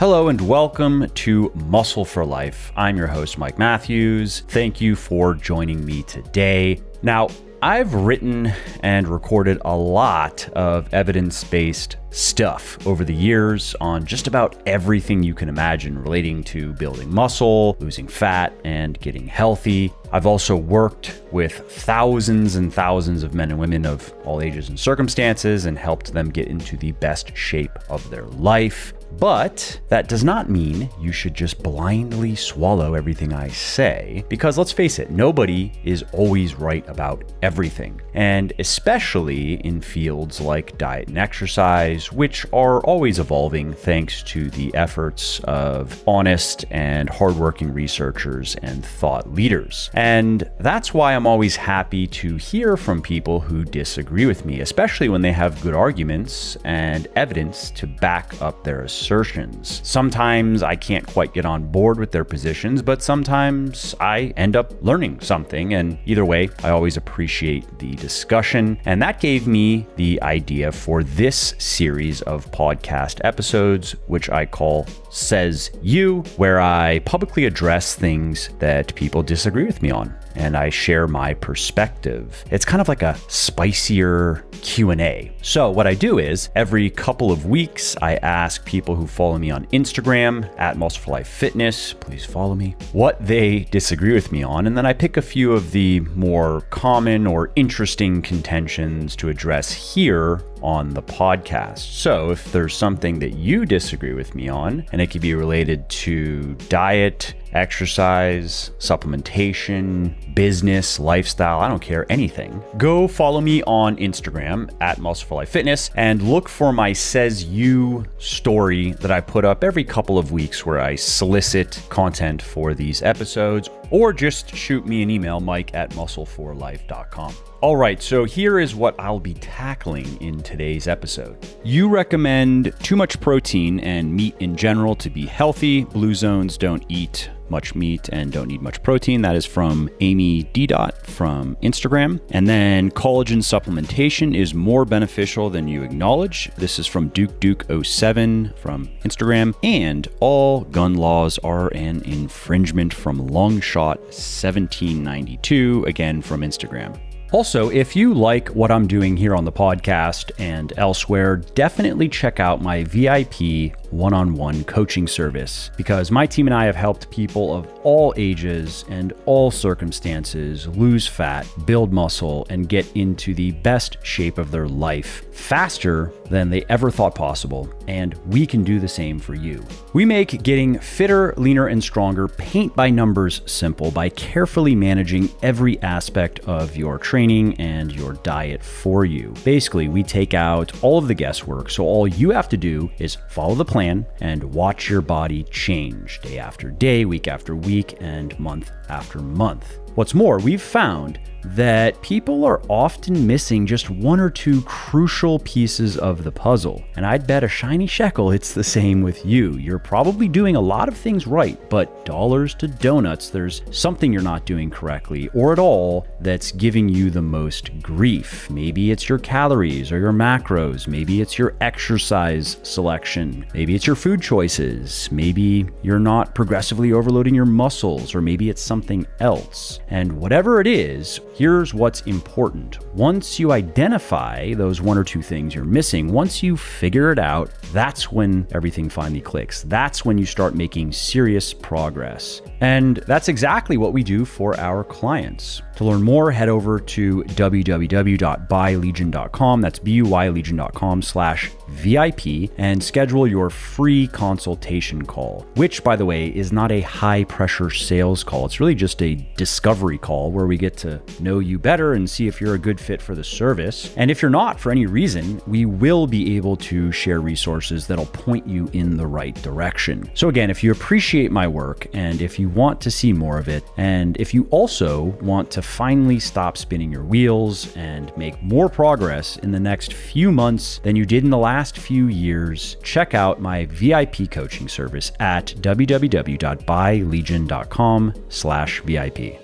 Hello and welcome to Muscle for Life. I'm your host, Mike Matthews. Thank you for joining me today. Now, I've written and recorded a lot of evidence-based stuff over the years on just about everything you can imagine relating to building muscle, losing fat, and getting healthy. I've also worked with thousands and thousands of men and women of all ages and circumstances and helped them get into the best shape of their life. But that does not mean you should just blindly swallow everything I say, because let's face it, nobody is always right about everything. And especially in fields like diet and exercise, which are always evolving thanks to the efforts of honest and hardworking researchers and thought leaders. And that's why I'm always happy to hear from people who disagree with me, especially when they have good arguments and evidence to back up their assertions. Sometimes I can't quite get on board with their positions, but sometimes I end up learning something. And either way, I always appreciate the discussion. And that gave me the idea for this series of podcast episodes, which I call Says You, where I publicly address things that people disagree with me on, and I share my perspective. It's kind of like a spicier Q&A. So what I do is every couple of weeks, I ask people who follow me on Instagram at Muscle for Life Fitness, please follow me, what they disagree with me on. And then I pick a few of the more common or interesting contentions to address here on the podcast. So if there's something that you disagree with me on, and it could be related to diet, exercise, supplementation, business, lifestyle, I don't care, anything, go follow me on Instagram at Muscle for Life Fitness and look for my Says You story that I put up every couple of weeks where I solicit content for these episodes, or just shoot me an email, mike@muscleforlife.com. All right, so here is what I'll be tackling in today's episode. You recommend too much protein and meat in general to be healthy. Blue zones don't eat much meat and don't need much protein. That is from Amy D. from Instagram. And then collagen supplementation is more beneficial than you acknowledge. This is from Duke07 from Instagram. And all gun laws are an infringement from Longshot 1792, again from Instagram. Also, if you like what I'm doing here on the podcast and elsewhere, definitely check out my VIP one-on-one coaching service, because my team and I have helped people of all ages and all circumstances lose fat, build muscle, and get into the best shape of their life faster than they ever thought possible. And we can do the same for you. We make getting fitter, leaner, and stronger paint by numbers simple by carefully managing every aspect of your training and your diet for you. Basically, we take out all of the guesswork, so all you have to do is follow the plan and watch your body change day after day, week after week, and month after month. What's more, we've found that people are often missing just one or two crucial pieces of the puzzle. And I'd bet a shiny shekel it's the same with you. You're probably doing a lot of things right, but dollars to donuts, there's something you're not doing correctly or at all that's giving you the most grief. Maybe it's your calories or your macros. Maybe it's your exercise selection. Maybe it's your food choices. Maybe you're not progressively overloading your muscles, or maybe it's something else. And whatever it is, here's what's important. Once you identify those one or two things you're missing, once you figure it out, that's when everything finally clicks. That's when you start making serious progress. And that's exactly what we do for our clients. To learn more, head over to www.buylegion.com. That's buylegion.com/VIP and schedule your free consultation call, which, by the way, is not a high pressure sales call. It's really just a discovery call where we get to know you better and see if you're a good fit for the service. And if you're not, for any reason, we will be able to share resources that'll point you in the right direction. So again, if you appreciate my work and if you want to see more of it, and if you also want to finally stop spinning your wheels and make more progress in the next few months than you did in the last few years, check out my VIP coaching service at www.buylegion.com/VIP.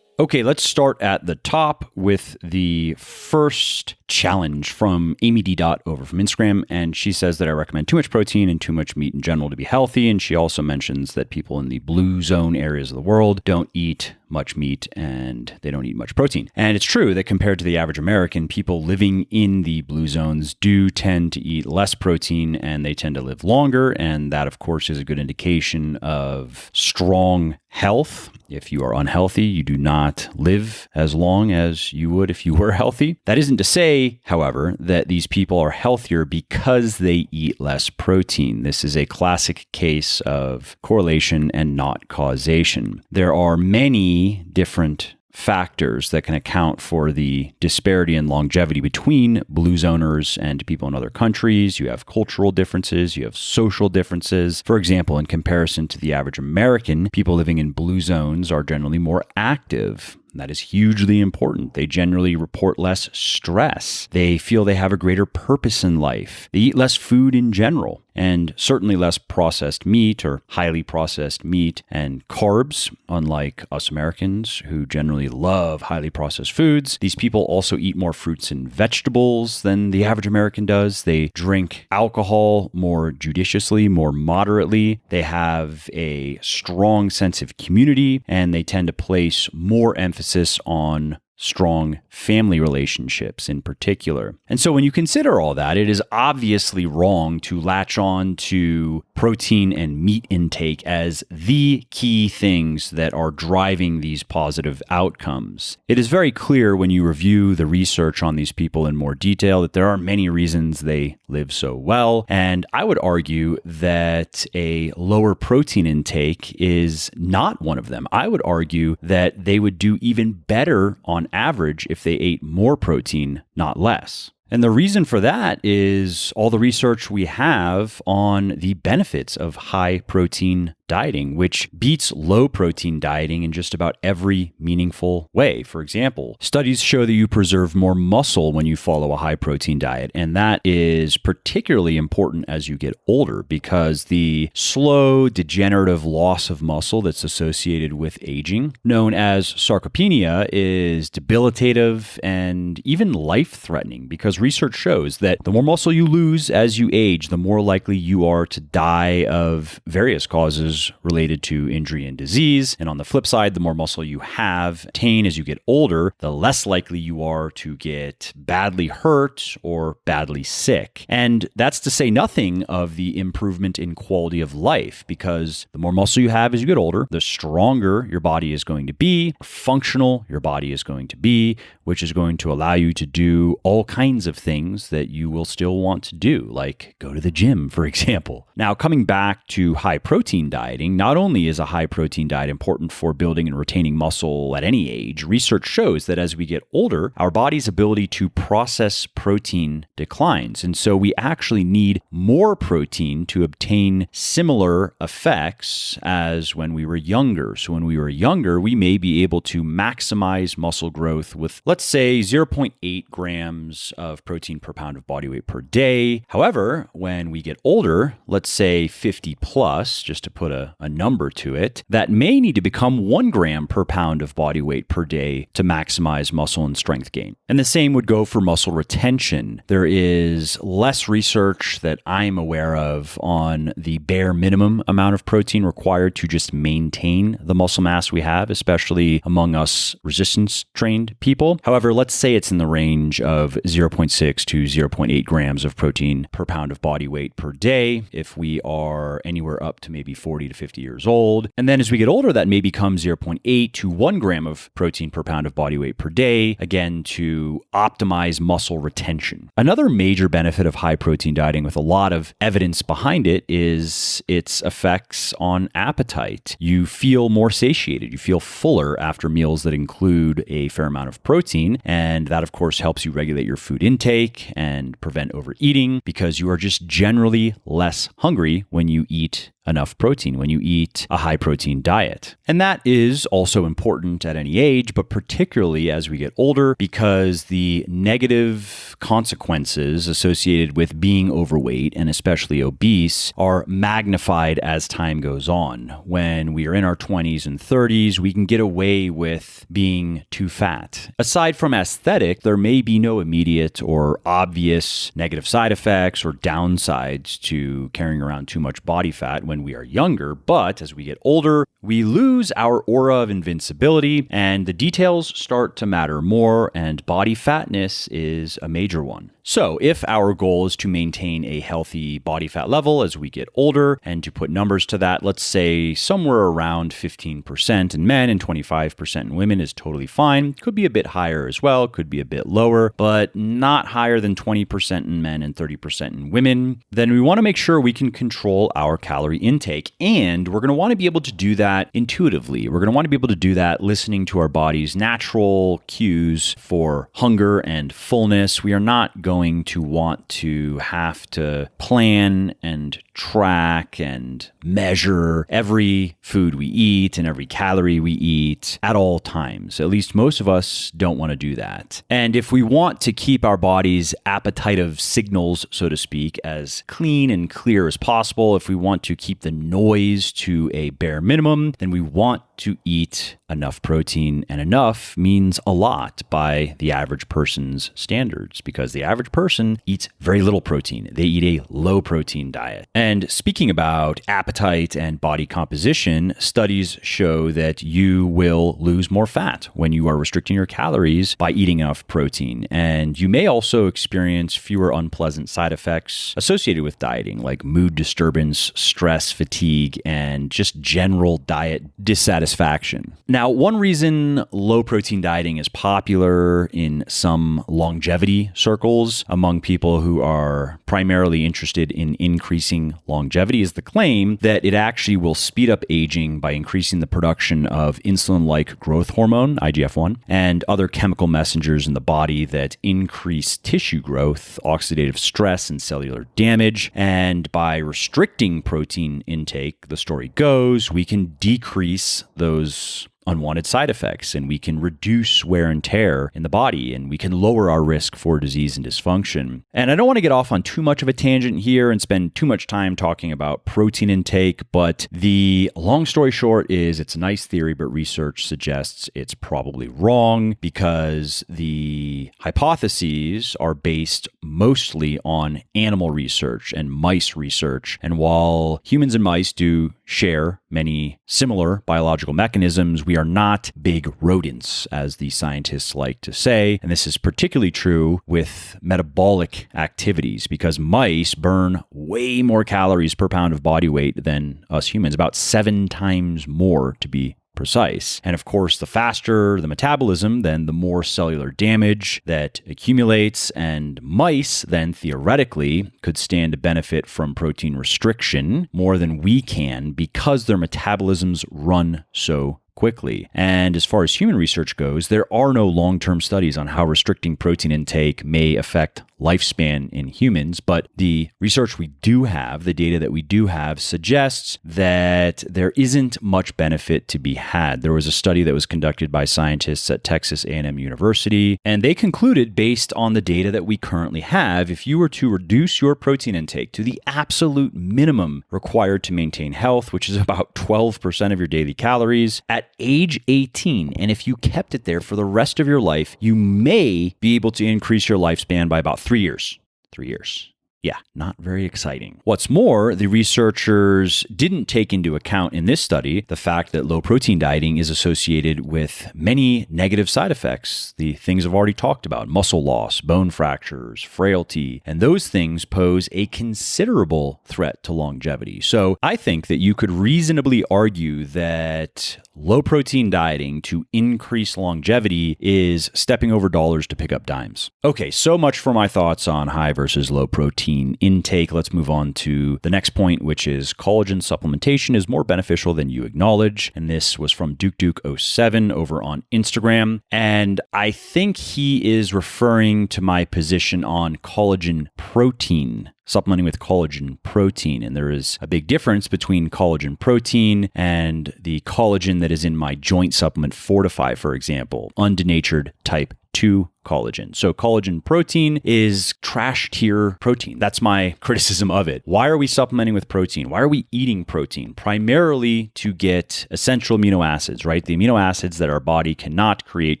Okay, let's start at the top with the first challenge from Amy D. over from Instagram. And she says that I recommend too much protein and too much meat in general to be healthy. And she also mentions that people in the blue zone areas of the world don't eat much meat and they don't eat much protein. And it's true that compared to the average American, people living in the blue zones do tend to eat less protein and they tend to live longer. And that, of course, is a good indication of strong health. If you are unhealthy, you do not live as long as you would if you were healthy. That isn't to say, however, that these people are healthier because they eat less protein. This is a classic case of correlation and not causation. There are many different factors that can account for the disparity in longevity between blue zoners and people in other countries. You have cultural differences, you have social differences. For example, in comparison to the average American, people living in blue zones are generally more active. That is hugely important. They generally report less stress. They feel they have a greater purpose in life. They eat less food in general, and certainly less processed meat or highly processed meat and carbs, unlike us Americans who generally love highly processed foods. These people also eat more fruits and vegetables than the average American does. They drink alcohol more judiciously, more moderately. They have a strong sense of community, and they tend to place more emphasis on strong family relationships in particular. And so when you consider all that, it is obviously wrong to latch on to protein and meat intake as the key things that are driving these positive outcomes. It is very clear when you review the research on these people in more detail that there are many reasons they live so well. And I would argue that a lower protein intake is not one of them. I would argue that they would do even better on average if they ate more protein, not less. And the reason for that is all the research we have on the benefits of high protein dieting, which beats low protein dieting in just about every meaningful way. For example, studies show that you preserve more muscle when you follow a high protein diet. And that is particularly important as you get older because the slow degenerative loss of muscle that's associated with aging, known as sarcopenia, is debilitative and even life-threatening because research shows that the more muscle you lose as you age, the more likely you are to die of various causes related to injury and disease. And on the flip side, the more muscle you attain as you get older, the less likely you are to get badly hurt or badly sick. And that's to say nothing of the improvement in quality of life, because the more muscle you have as you get older, the stronger your body is going to be, functional your body is going to be, which is going to allow you to do all kinds of things that you will still want to do, like go to the gym, for example. Now, coming back to high protein dieting, not only is a high protein diet important for building and retaining muscle at any age, research shows that as we get older, our body's ability to process protein declines. And so we actually need more protein to obtain similar effects as when we were younger. So when we were younger, we may be able to maximize muscle growth with, let's say, 0.8 grams of protein per pound of body weight per day. However, when we get older, let's say 50 plus, just to put a number to it, that may need to become 1 gram per pound of body weight per day to maximize muscle and strength gain. And the same would go for muscle retention. There is less research that I'm aware of on the bare minimum amount of protein required to just maintain the muscle mass we have, especially among us resistance trained people. However, let's say it's in the range of 0.6 to 0.8 grams of protein per pound of body weight per day if we are anywhere up to maybe 40 to 50 years old. And then as we get older, that may become 0.8 to 1 gram of protein per pound of body weight per day, again, to optimize muscle retention. Another major benefit of high protein dieting with a lot of evidence behind it is its effects on appetite. You feel more satiated. You feel fuller after meals that include a fair amount of protein. And that, of course, helps you regulate your food intake and prevent overeating because you are just generally less hungry when you eat enough protein, when you eat a high protein diet. And that is also important at any age, but particularly as we get older, because the negative consequences associated with being overweight and especially obese are magnified as time goes on. When we are in our 20s and 30s, we can get away with being too fat. Aside from aesthetic, there may be no immediate or obvious negative side effects or downsides to carrying around too much body fat when we are younger, but as we get older, we lose our aura of invincibility and the details start to matter more, and body fatness is a major one. So if our goal is to maintain a healthy body fat level as we get older, and to put numbers to that, let's say somewhere around 15% in men and 25% in women is totally fine. Could be a bit higher as well, could be a bit lower, but not higher than 20% in men and 30% in women. Then we want to make sure we can control our calorie intake, and we're going to want to be able to do that intuitively. We're going to want to be able to do that listening to our body's natural cues for hunger and fullness. We are not going to want to have to plan and track and measure every food we eat and every calorie we eat at all times. At least most of us don't want to do that. And if we want to keep our body's appetitive signals, so to speak, as clean and clear as possible, if we want to keep the noise to a bare minimum, then we want to eat enough protein, and enough means a lot by the average person's standards, because the average person eats very little protein. They eat a low protein diet. And speaking about appetite and body composition, studies show that you will lose more fat when you are restricting your calories by eating enough protein. And you may also experience fewer unpleasant side effects associated with dieting, like mood disturbance, stress, fatigue, and just general diet dissatisfaction. Now, one reason low protein dieting is popular in some longevity circles among people who are primarily interested in increasing longevity is the claim that it actually will speed up aging by increasing the production of insulin-like growth hormone, IGF-1, and other chemical messengers in the body that increase tissue growth, oxidative stress, and cellular damage. And by restricting protein intake, the story goes, we can decrease those unwanted side effects, and we can reduce wear and tear in the body, and we can lower our risk for disease and dysfunction. And I don't want to get off on too much of a tangent here and spend too much time talking about protein intake, but the long story short is it's a nice theory, but research suggests it's probably wrong, because the hypotheses are based mostly on animal research and mice research. And while humans and mice do share many similar biological mechanisms, we are not big rodents, as the scientists like to say. And this is particularly true with metabolic activities, because mice burn way more calories per pound of body weight than us humans, about 7 times more to be precise. And of course, the faster the metabolism, then the more cellular damage that accumulates, and mice then theoretically could stand to benefit from protein restriction more than we can, because their metabolisms run so quickly. And as far as human research goes, there are no long-term studies on how restricting protein intake may affect lifespan in humans, but the research we do have, the data that we do have, suggests that there isn't much benefit to be had. There was a study that was conducted by scientists at Texas A&M University, and they concluded, based on the data that we currently have, if you were to reduce your protein intake to the absolute minimum required to maintain health, which is about 12% of your daily calories, at age 18, and if you kept it there for the rest of your life, you may be able to increase your lifespan by about 3 years. 3 years. Yeah, not very exciting. What's more, the researchers didn't take into account in this study the fact that low protein dieting is associated with many negative side effects. The things I've already talked about: muscle loss, bone fractures, frailty, and those things pose a considerable threat to longevity. So I think that you could reasonably argue that low protein dieting to increase longevity is stepping over dollars to pick up dimes. Okay, so much for my thoughts on high versus low protein protein intake. Let's move on to the next point, which is collagen supplementation is more beneficial than you acknowledge. And this was from DukeDuke07 over on Instagram. And I think he is referring to my position on collagen protein, supplementing with collagen protein. And there is a big difference between collagen protein and the collagen that is in my joint supplement Fortify, for example, undenatured type 2 collagen. So collagen protein is trash tier protein. That's my criticism of it. Why are we supplementing with protein? Why are we eating protein? Primarily to get essential amino acids, right? The amino acids that our body cannot create,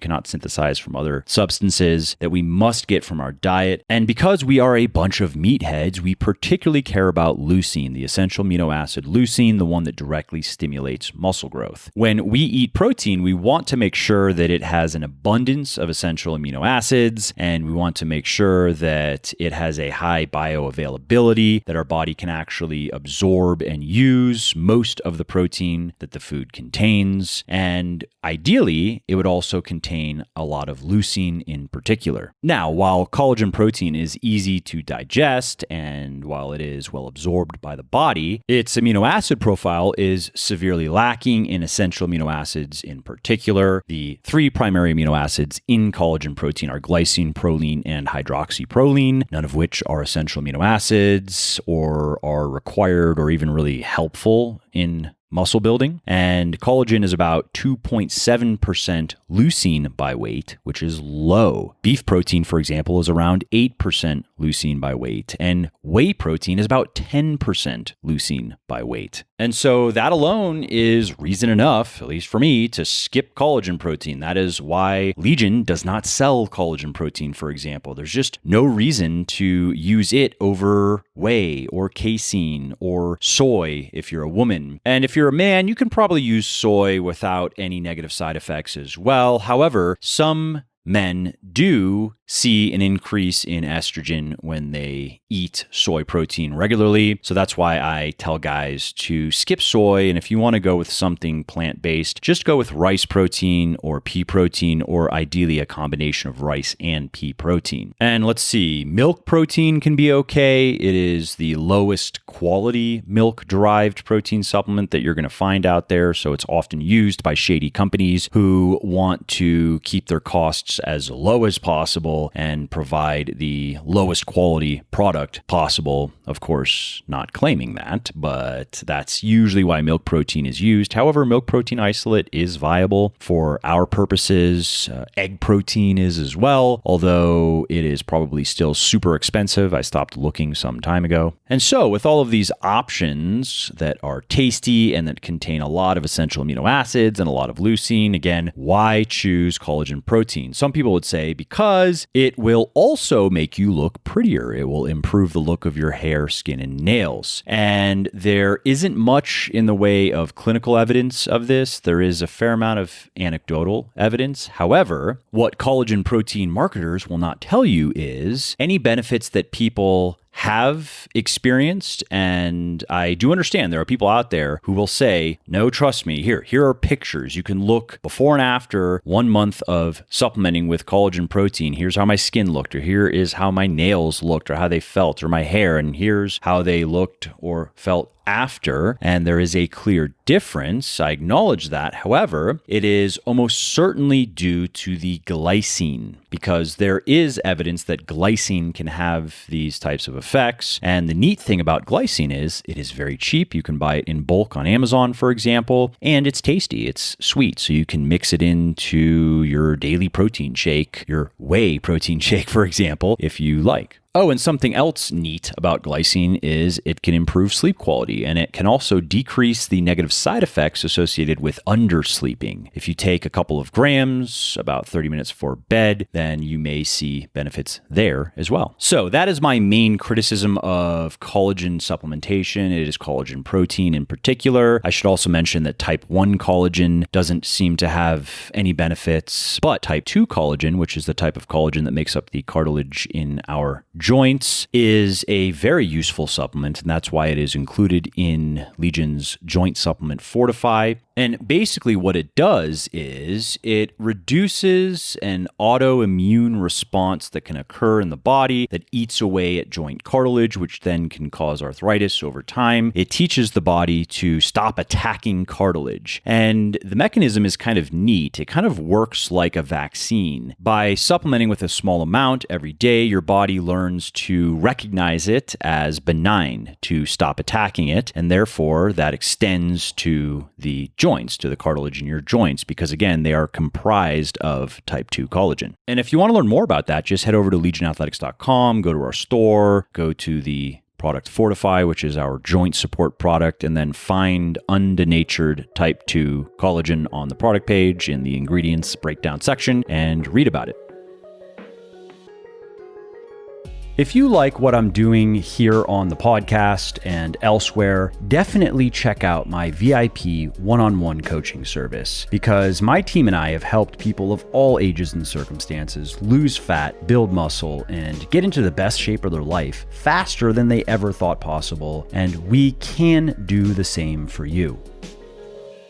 cannot synthesize from other substances that we must get from our diet. And because we are a bunch of meatheads, we particularly care about leucine, the essential amino acid leucine, the one that directly stimulates muscle growth. When we eat protein, we want to make sure that it has an abundance of essential amino acids, and we want to make sure that it has a high bioavailability, that our body can actually absorb and use most of the protein that the food contains. And ideally, it would also contain a lot of leucine in particular. Now, while collagen protein is easy to digest and while it is well absorbed by the body, its amino acid profile is severely lacking in essential amino acids in particular. The three primary amino acids in collagen protein are glycine, proline, and hydroxyproline, none of which are essential amino acids or are required or even really helpful in muscle building. And collagen is about 2.7% leucine by weight, which is low. Beef protein, for example, is around 8% leucine by weight, and whey protein is about 10% leucine by weight. And so that alone is reason enough, at least for me, to skip collagen protein. That is why Legion does not sell collagen protein, for example. There's just no reason to use it over whey or casein or soy if you're a woman. And if you're a man, you can probably use soy without any negative side effects as well. However, some men do see an increase in estrogen when they eat soy protein regularly. So that's why I tell guys to skip soy. And if you want to go with something plant-based, just go with rice protein or pea protein, or ideally a combination of rice and pea protein. And let's see, milk protein can be okay. It is the lowest quality milk-derived protein supplement that you're going to find out there. So it's often used by shady companies who want to keep their costs as low as possible and provide the lowest quality product possible. Of course, not claiming that, but that's usually why milk protein is used. However, milk protein isolate is viable for our purposes. Egg protein is as well, although it is probably still super expensive. I stopped looking some time ago. And so with all of these options that are tasty and that contain a lot of essential amino acids and a lot of leucine, again, why choose collagen protein? Some people would say because it will also make you look prettier. It will improve the look of your hair, skin, and nails. And there isn't much in the way of clinical evidence of this. There is a fair amount of anecdotal evidence. However, what collagen protein marketers will not tell you is any benefits that people have experienced. And I do understand there are people out there who will say, no, trust me, here are pictures. You can look before and after 1 month of supplementing with collagen protein. Here's how my skin looked, or here is how my nails looked, or how they felt, or my hair, and here's how they looked or felt after, and there is a clear difference. I acknowledge that. However, it is almost certainly due to the glycine, because there is evidence that glycine can have these types of effects. And the neat thing about glycine is it is very cheap. You can buy it in bulk on Amazon, for example, and it's tasty. It's sweet, so you can mix it into your daily protein shake, your whey protein shake, for example, if you like. Oh, and something else neat about glycine is it can improve sleep quality, and it can also decrease the negative side effects associated with undersleeping. If you take a couple of grams about 30 minutes before bed, then you may see benefits there as well. So that is my main criticism of collagen supplementation. It is collagen protein in particular. I should also mention that type 1 collagen doesn't seem to have any benefits, but type 2 collagen, which is the type of collagen that makes up the cartilage in our joints is a very useful supplement, and that's why it is included in Legion's Joint Supplement Fortify. And basically what it does is it reduces an autoimmune response that can occur in the body that eats away at joint cartilage, which then can cause arthritis over time. It teaches the body to stop attacking cartilage. And the mechanism is kind of neat. It kind of works like a vaccine. By supplementing with a small amount every day, your body learns to recognize it as benign, to stop attacking it, and therefore that extends to the joints, to the cartilage in your joints, because again, they are comprised of type 2 collagen. And if you want to learn more about that, just head over to legionathletics.com, go to our store, go to the product Fortify, which is our joint support product, and then find undenatured type 2 collagen on the product page in the ingredients breakdown section and read about it. If you like what I'm doing here on the podcast and elsewhere, definitely check out my VIP one-on-one coaching service, because my team and I have helped people of all ages and circumstances lose fat, build muscle, and get into the best shape of their life faster than they ever thought possible, and we can do the same for you.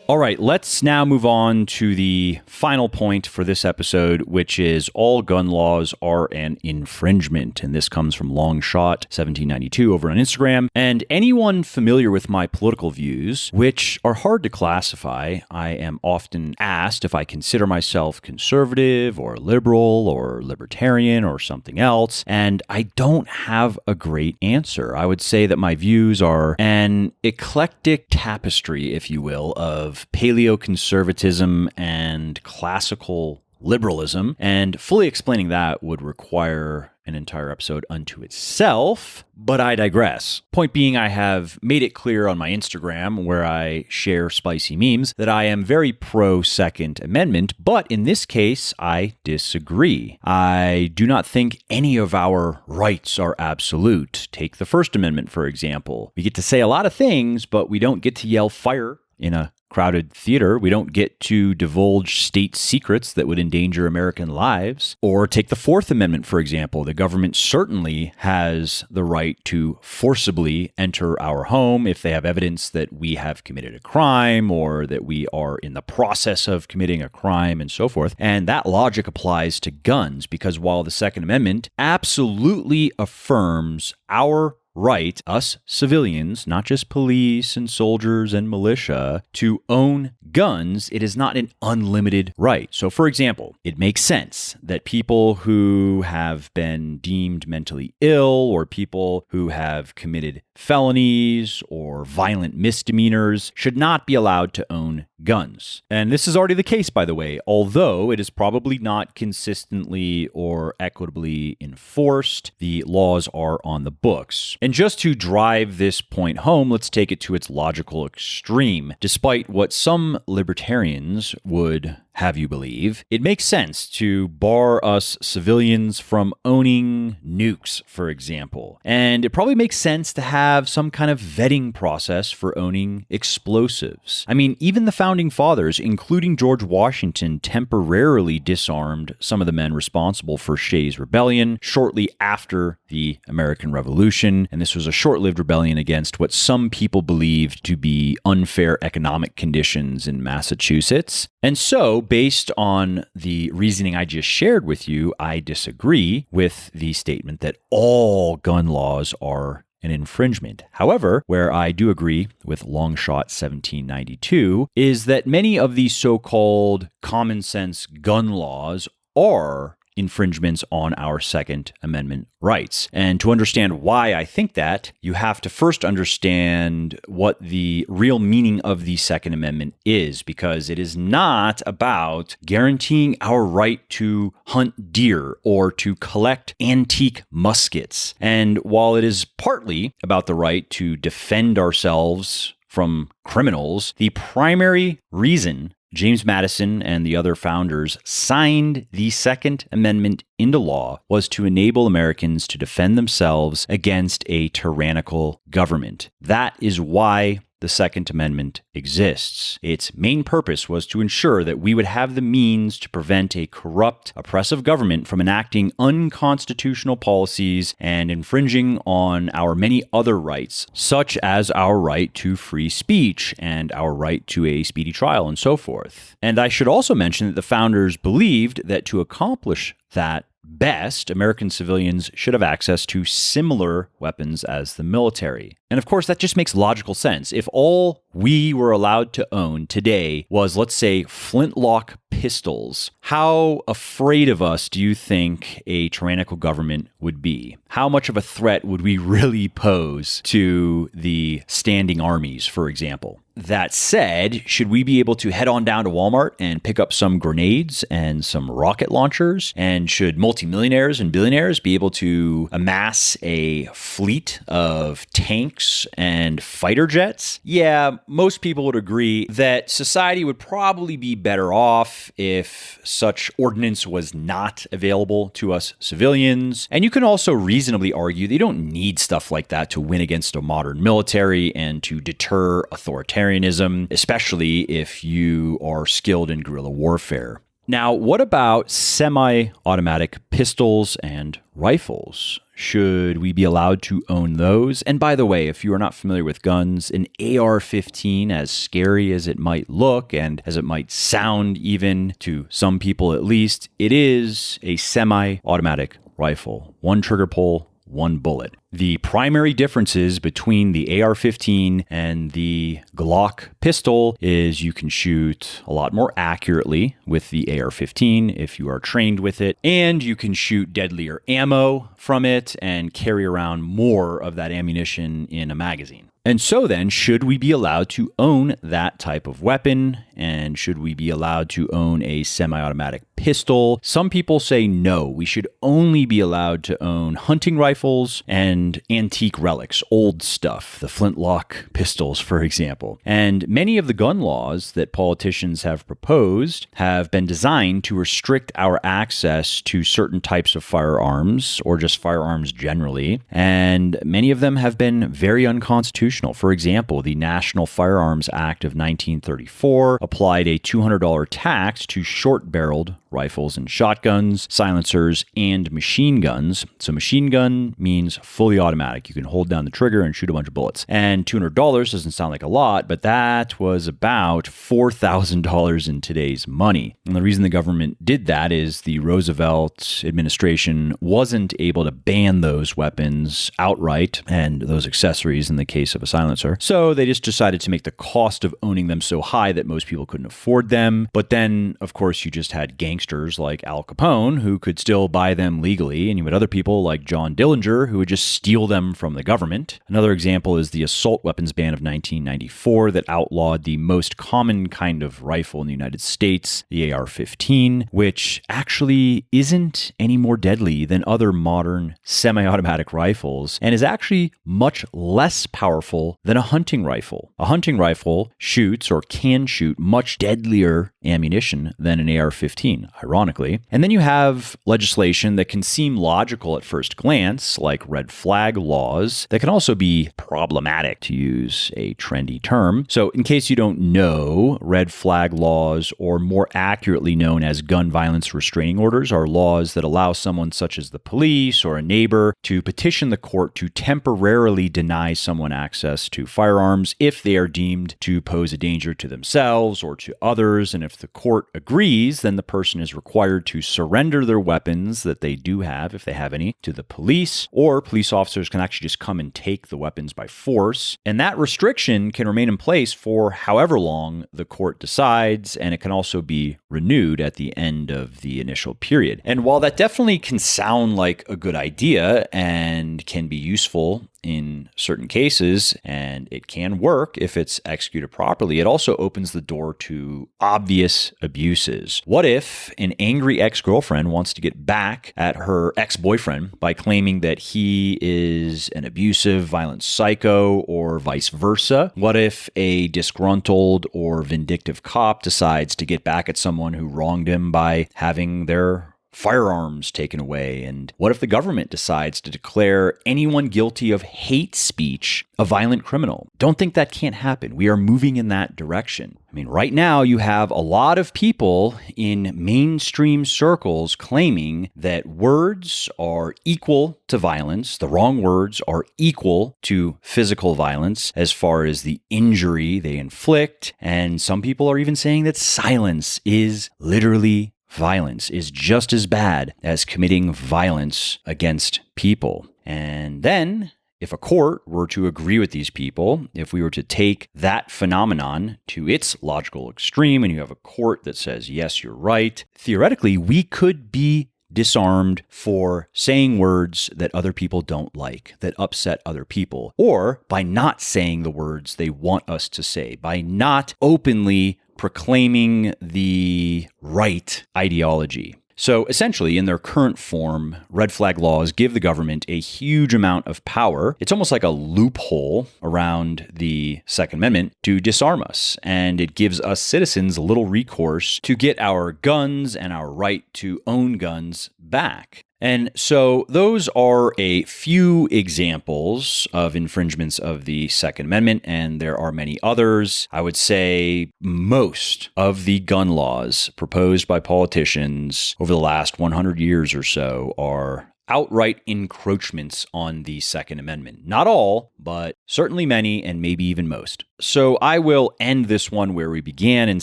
All right, let's now move on to the final point for this episode, which is all gun laws are an infringement. And this comes from Longshot 1792 over on Instagram. And anyone familiar with my political views, which are hard to classify, I am often asked if I consider myself conservative or liberal or libertarian or something else. And I don't have a great answer. I would say that my views are an eclectic tapestry, if you will, of paleoconservatism and classical liberalism, and fully explaining that would require an entire episode unto itself, but I digress. Point being, I have made it clear on my Instagram, where I share spicy memes, that I am very pro Second Amendment, but in this case, I disagree. I do not think any of our rights are absolute. Take the First Amendment, for example. We get to say a lot of things, but we don't get to yell fire in a crowded theater. We don't get to divulge state secrets that would endanger American lives. Or take the Fourth Amendment, for example. The government certainly has the right to forcibly enter our home if they have evidence that we have committed a crime or that we are in the process of committing a crime and so forth. And that logic applies to guns, because while the Second Amendment absolutely affirms our right, us civilians, not just police and soldiers and militia, to own guns, it is not an unlimited right. So, for example, it makes sense that people who have been deemed mentally ill, or people who have committed felonies or violent misdemeanors, should not be allowed to own guns. And this is already the case, by the way, although it is probably not consistently or equitably enforced. The laws are on the books. And just to drive this point home, let's take it to its logical extreme. Despite what some libertarians would have you believe, it makes sense to bar us civilians from owning nukes, for example. And it probably makes sense to have some kind of vetting process for owning explosives. I mean, even the founding fathers, including George Washington, temporarily disarmed some of the men responsible for Shays' Rebellion shortly after the American Revolution. And this was a short-lived rebellion against what some people believed to be unfair economic conditions in Massachusetts. And so, based on the reasoning I just shared with you, I disagree with the statement that all gun laws are an infringement. However, where I do agree with Longshot 1792 is that many of these so-called common sense gun laws are infringements on our Second Amendment rights. And to understand why I think that, you have to first understand what the real meaning of the Second Amendment is, because it is not about guaranteeing our right to hunt deer or to collect antique muskets. And while it is partly about the right to defend ourselves from criminals, the primary reason James Madison and the other founders signed the Second Amendment into law was to enable Americans to defend themselves against a tyrannical government. That is why the Second Amendment exists. Its main purpose was to ensure that we would have the means to prevent a corrupt, oppressive government from enacting unconstitutional policies and infringing on our many other rights, such as our right to free speech and our right to a speedy trial and so forth. And I should also mention that the founders believed that to accomplish that best, American civilians should have access to similar weapons as the military. And of course, that just makes logical sense. If all we were allowed to own today was, let's say, flintlock pistols, how afraid of us do you think a tyrannical government would be? How much of a threat would we really pose to the standing armies, for example? That said, should we be able to head on down to Walmart and pick up some grenades and some rocket launchers? And should multimillionaires and billionaires be able to amass a fleet of tanks and fighter jets? Yeah, most people would agree that society would probably be better off if such ordnance was not available to us civilians. And you can also reasonably argue they don't need stuff like that to win against a modern military and to deter authoritarianism, especially if you are skilled in guerrilla warfare. Now, what about semi-automatic pistols and rifles? Should we be allowed to own those? And by the way, if you are not familiar with guns, an AR-15, as scary as it might look and as it might sound even to some people at least, it is a semi-automatic rifle. One trigger pull, one bullet. The primary differences between the AR-15 and the Glock pistol is you can shoot a lot more accurately with the AR-15 if you are trained with it, and you can shoot deadlier ammo from it and carry around more of that ammunition in a magazine. And so then, should we be allowed to own that type of weapon? And should we be allowed to own a semi-automatic pistol? Some people say no, we should only be allowed to own hunting rifles and antique relics, old stuff, the flintlock pistols, for example. And many of the gun laws that politicians have proposed have been designed to restrict our access to certain types of firearms, or just firearms generally. And many of them have been very unconstitutional. For example, the National Firearms Act of 1934 applied a $200 tax to short-barreled rifles and shotguns, silencers, and machine guns. So machine gun means fully automatic. You can hold down the trigger and shoot a bunch of bullets. And $200 doesn't sound like a lot, but that was about $4,000 in today's money. And the reason the government did that is the Roosevelt administration wasn't able to ban those weapons outright and those accessories in the case of a silencer. So they just decided to make the cost of owning them so high that most people couldn't afford them. But then, of course, you just had gangsters like Al Capone who could still buy them legally, and you had other people like John Dillinger who would just steal them from the government. Another example is the assault weapons ban of 1994 that outlawed the most common kind of rifle in the United States, the AR-15, which actually isn't any more deadly than other modern semi-automatic rifles and is actually much less powerful than a hunting rifle. A hunting rifle shoots or can shoot much deadlier ammunition than an AR-15, ironically. And then you have legislation that can seem logical at first glance, like red flag laws, that can also be problematic, to use a trendy term. So in case you don't know, red flag laws, or more accurately known as gun violence restraining orders, are laws that allow someone such as the police or a neighbor to petition the court to temporarily deny someone access to firearms if they are deemed to pose a danger to themselves or to others. And if the court agrees, then the person is required to surrender their weapons that they do have, if they have any, to the police, or police officers can actually just come and take the weapons by force. And that restriction can remain in place for however long the court decides, and it can also be renewed at the end of the initial period. And while that definitely can sound like a good idea and can be useful in certain cases, and it can work if it's executed properly, it also opens the door to obvious abuses. What if an angry ex-girlfriend wants to get back at her ex-boyfriend by claiming that he is an abusive, violent psycho, or vice versa? What if a disgruntled or vindictive cop decides to get back at someone who wronged him by having their firearms taken away? And what if the government decides to declare anyone guilty of hate speech a violent criminal? Don't think that can't happen. We are moving in that direction. I mean, right now you have a lot of people in mainstream circles claiming that words are equal to violence. The wrong words are equal to physical violence as far as the injury they inflict. And some people are even saying that silence is literally violence, is just as bad as committing violence against people. And then if a court were to agree with these people, if we were to take that phenomenon to its logical extreme, and you have a court that says, yes, you're right, theoretically, we could be disarmed for saying words that other people don't like, that upset other people, or by not saying the words they want us to say, by not openly proclaiming the right ideology. So essentially, in their current form, red flag laws give the government a huge amount of power. It's almost like a loophole around the Second Amendment to disarm us. And it gives us citizens little recourse to get our guns and our right to own guns back. And so those are a few examples of infringements of the Second Amendment, and there are many others. I would say most of the gun laws proposed by politicians over the last 100 years or so are outright encroachments on the Second Amendment. Not all, but certainly many, and maybe even most. So I will end this one where we began and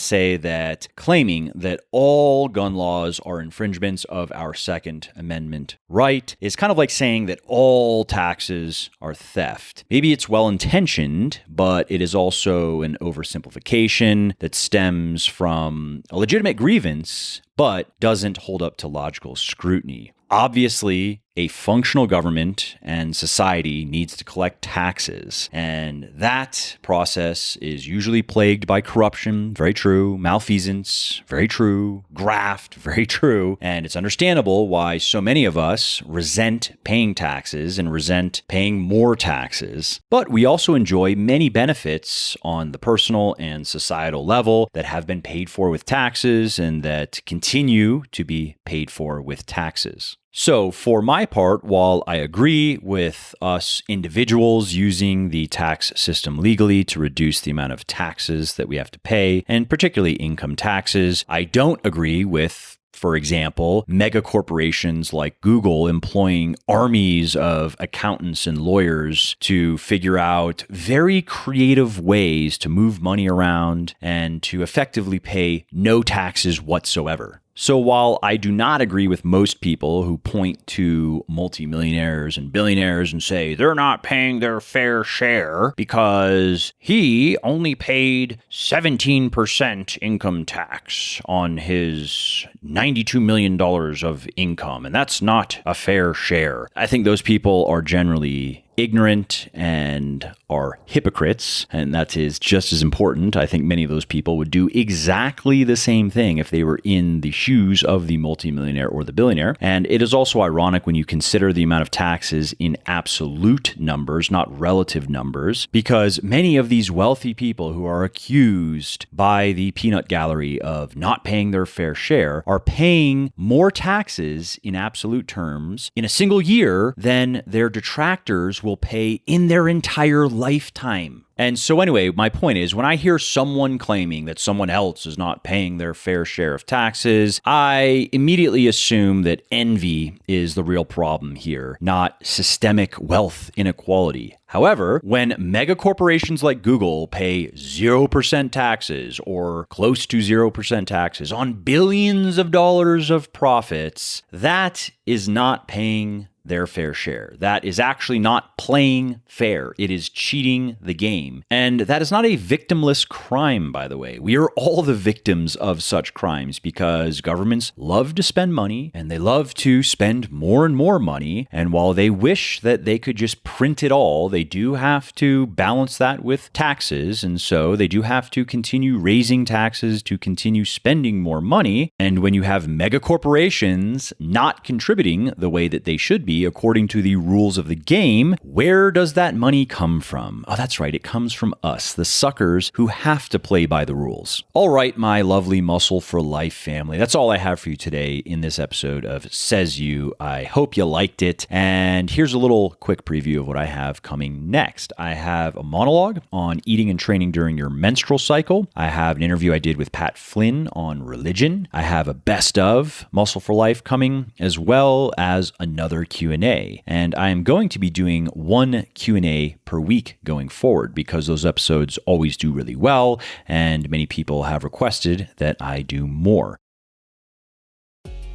say that claiming that all gun laws are infringements of our Second Amendment right is kind of like saying that all taxes are theft. Maybe it's well-intentioned, but it is also an oversimplification that stems from a legitimate grievance, but doesn't hold up to logical scrutiny. Obviously, a functional government and society needs to collect taxes, and that process is usually plagued by corruption, very true, malfeasance, very true, graft, very true, and it's understandable why so many of us resent paying taxes and resent paying more taxes. But we also enjoy many benefits on the personal and societal level that have been paid for with taxes and that continue to be paid for with taxes. So for my part, while I agree with us individuals using the tax system legally to reduce the amount of taxes that we have to pay, and particularly income taxes, I don't agree with, for example, mega corporations like Google employing armies of accountants and lawyers to figure out very creative ways to move money around and to effectively pay no taxes whatsoever. So while I do not agree with most people who point to multimillionaires and billionaires and say they're not paying their fair share because he only paid 17% income tax on his $92 million of income, and that's not a fair share, I think those people are generally ignorant and are hypocrites, and that is just as important. I think many of those people would do exactly the same thing if they were in the shoes of the multimillionaire or the billionaire. And it is also ironic when you consider the amount of taxes in absolute numbers, not relative numbers, because many of these wealthy people who are accused by the peanut gallery of not paying their fair share are paying more taxes in absolute terms in a single year than their detractors will pay in their entire lifetime. And so anyway, my point is, when I hear someone claiming that someone else is not paying their fair share of taxes, I immediately assume that envy is the real problem here, not systemic wealth inequality. However, when mega corporations like Google pay 0% taxes or close to 0% taxes on billions of dollars of profits, that is not paying their fair share. That is actually not playing fair. It is cheating the game. And that is not a victimless crime, by the way. We are all the victims of such crimes because governments love to spend money and they love to spend more and more money. And while they wish that they could just print it all, they do have to balance that with taxes. And so they do have to continue raising taxes to continue spending more money. And when you have mega corporations not contributing the way that they should be, money according to the rules of the game, where does that money come from? Oh, that's right. It comes from us, the suckers who have to play by the rules. All right, my lovely Muscle for Life family. That's all I have for you today in this episode of Says You. I hope you liked it. And here's a little quick preview of what I have coming next. I have a monologue on eating and training during your menstrual cycle. I have an interview I did with Pat Flynn on religion. I have a best of Muscle for Life coming, as well as another Q&A. And I am going to be doing one Q&A per week going forward because those episodes always do really well, and many people have requested that I do more.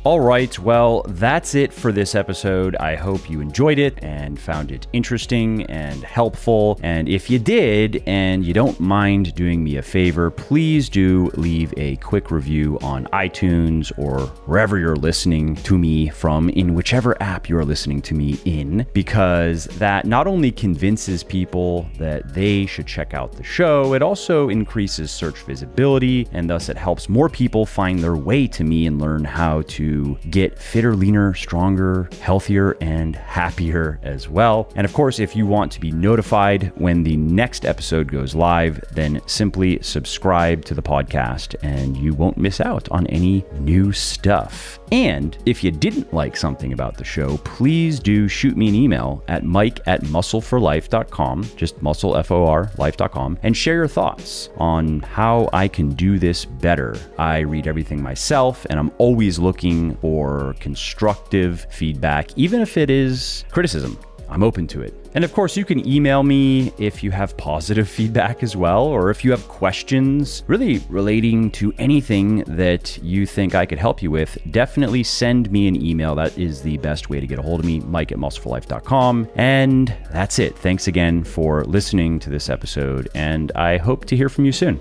All right, well, that's it for this episode. I hope you enjoyed it and found it interesting and helpful. And if you did, and you don't mind doing me a favor, please do leave a quick review on iTunes or wherever you're listening to me from, in whichever app you're listening to me in, because that not only convinces people that they should check out the show, it also increases search visibility, and thus it helps more people find their way to me and learn how to get fitter, leaner, stronger, healthier, and happier as well. And of course, if you want to be notified when the next episode goes live, then simply subscribe to the podcast and you won't miss out on any new stuff. And if you didn't like something about the show, please do shoot me an email at mike@muscleforlife.com, just muscle, F-O-R, life.com, and share your thoughts on how I can do this better. I read everything myself, and I'm always looking for constructive feedback, even if it is criticism. I'm open to it. And of course, you can email me if you have positive feedback as well, or if you have questions really relating to anything that you think I could help you with, definitely send me an email. That is the best way to get a hold of me, mike@muscleforlife.com. And that's it. Thanks again for listening to this episode, and I hope to hear from you soon.